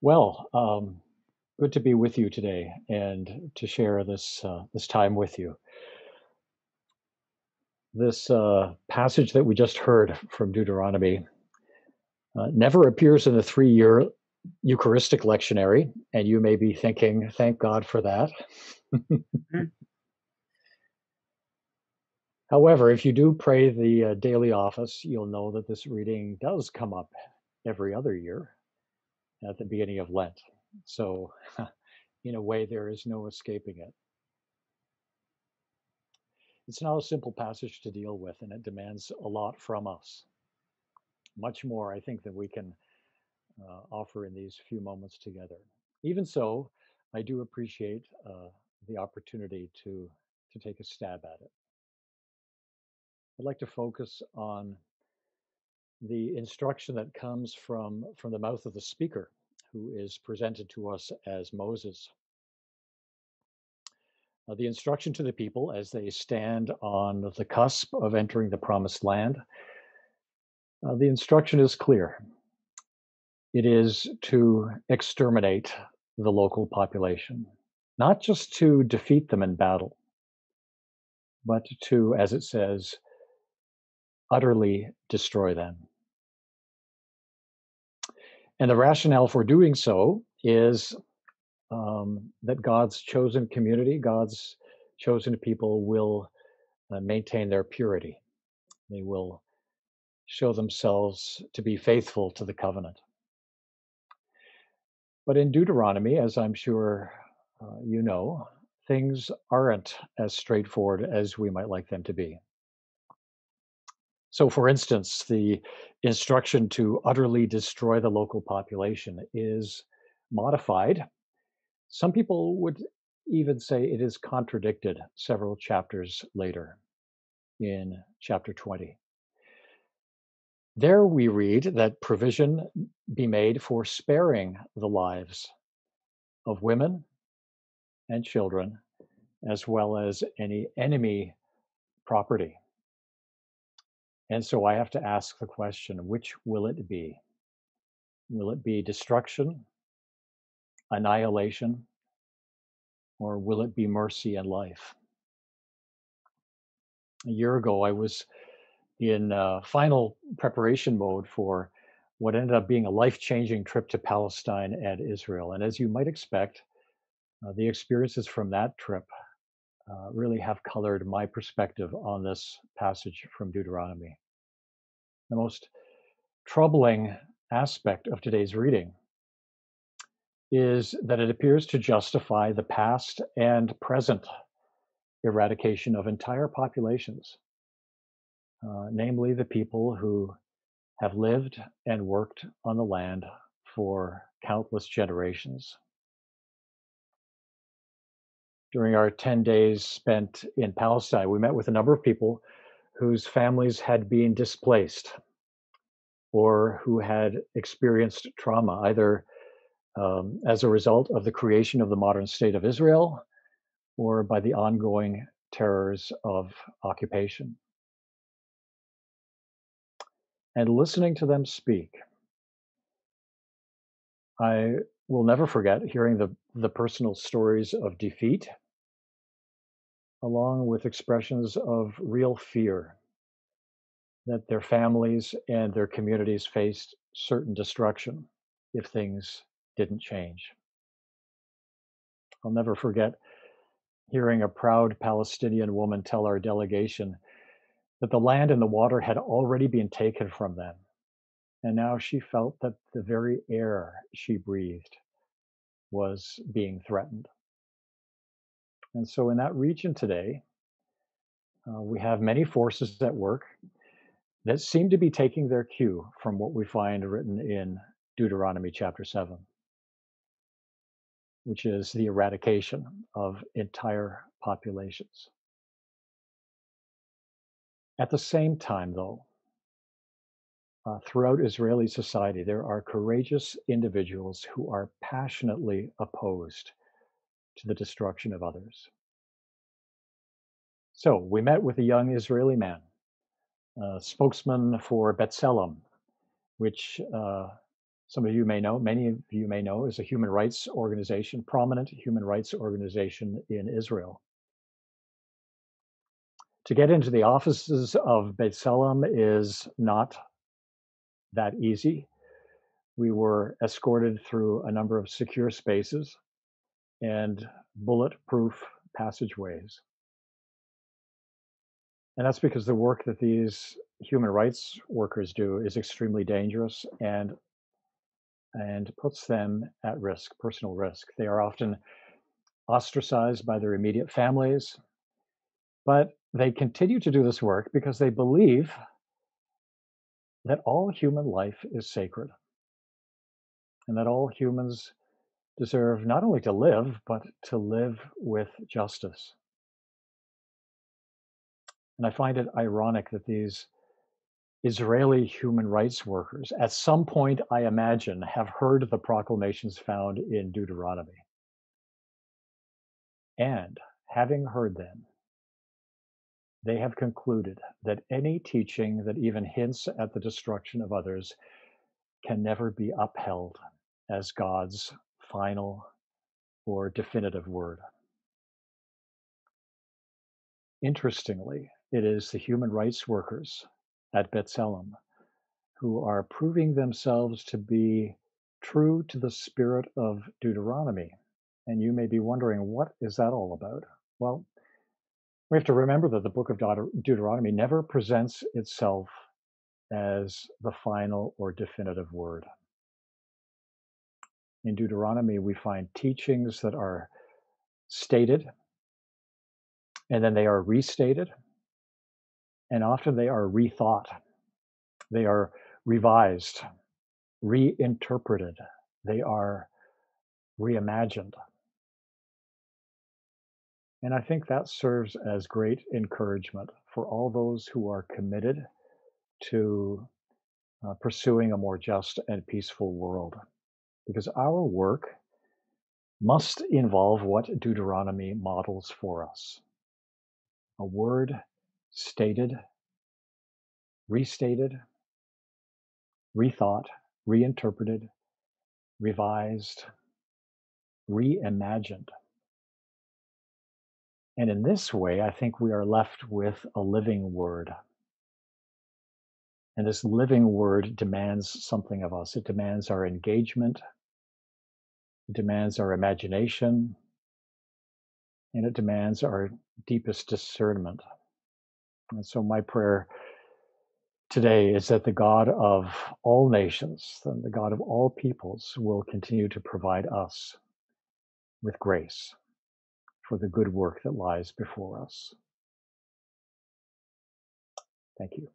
Well, good to be with you today and to share this time with you. This passage that we just heard from Deuteronomy never appears in the three-year Eucharistic lectionary, and you may be thinking, "Thank God for that." Mhm. However, if you do pray the daily office, you'll know that this reading does come up every other year at the beginning of Lent. So, in a way, there is no escaping it. It's not a simple passage to deal with, and it demands a lot from us. Much more, I think, than we can offer in these few moments together. Even so, I do appreciate the opportunity to take a stab at it. I'd like to focus on the instruction that comes from the mouth of the speaker, who is presented to us as Moses. The instruction to the people as they stand on the cusp of entering the promised land. The instruction is clear. It is to exterminate the local population, not just to defeat them in battle, but to, as it says, utterly destroy them. And the rationale for doing so is that God's chosen community, God's chosen people will maintain their purity. They will show themselves to be faithful to the covenant. But in Deuteronomy, as I'm sure you know, things aren't as straightforward as we might like them to be. So, for instance, the instruction to utterly destroy the local population is modified. Some people would even say it is contradicted several chapters later in chapter 20. There we read that provision be made for sparing the lives of women and children, as well as any enemy property. And so I have to ask the question, which will it be? Will it be destruction, annihilation, or will it be mercy and life? A year ago, I was in final preparation mode for what ended up being a life changing trip to Palestine and Israel. And as you might expect, the experiences from that trip really have colored my perspective on this passage from Deuteronomy. The most troubling aspect of today's reading is that it appears to justify the past and present eradication of entire populations, namely the people who have lived and worked on the land for countless generations. During our 10 days spent in Palestine, we met with a number of people whose families had been displaced or who had experienced trauma, either as a result of the creation of the modern state of Israel or by the ongoing terrors of occupation. And listening to them speak, I will never forget hearing the personal stories of defeat, along with expressions of real fear that their families and their communities faced certain destruction if things didn't change. I'll never forget hearing a proud Palestinian woman tell our delegation that the land and the water had already been taken from them. And now she felt that the very air she breathed was being threatened. And so, in that region today, we have many forces at work that seem to be taking their cue from what we find written in Deuteronomy chapter 7, which is the eradication of entire populations. At the same time, though, throughout Israeli society, there are courageous individuals who are passionately opposed to the destruction of others. So we met with a young Israeli man, spokesman for B'Tselem, which some of you may know, many of you may know, is a human rights organization, prominent human rights organization in Israel. To get into the offices of B'Tselem is not that easy. We were escorted through a number of secure spaces and bulletproof passageways. And that's because the work that these human rights workers do is extremely dangerous and puts them at risk, personal risk. They are often ostracized by their immediate families, but they continue to do this work because they believe that all human life is sacred and that all humans deserve not only to live, but to live with justice. And I find it ironic that these Israeli human rights workers, at some point, I imagine, have heard the proclamations found in Deuteronomy. And having heard them, they have concluded that any teaching that even hints at the destruction of others can never be upheld as God's final or definitive word. Interestingly, it is the human rights workers at B'Tselem who are proving themselves to be true to the spirit of Deuteronomy. And you may be wondering, what is that all about? Well, we have to remember that the book of Deuteronomy never presents itself as the final or definitive word. In Deuteronomy, we find teachings that are stated, and then they are restated, and often they are rethought. They are revised, reinterpreted, they are reimagined. And I think that serves as great encouragement for all those who are committed to pursuing a more just and peaceful world. Because our work must involve what Deuteronomy models for us: a word stated, restated, rethought, reinterpreted, revised, reimagined. And in this way, I think we are left with a living word. And this living word demands something of us. It demands our engagement, it demands our imagination, and it demands our deepest discernment. And so, my prayer today is that the God of all nations and the God of all peoples will continue to provide us with grace for the good work that lies before us. Thank you.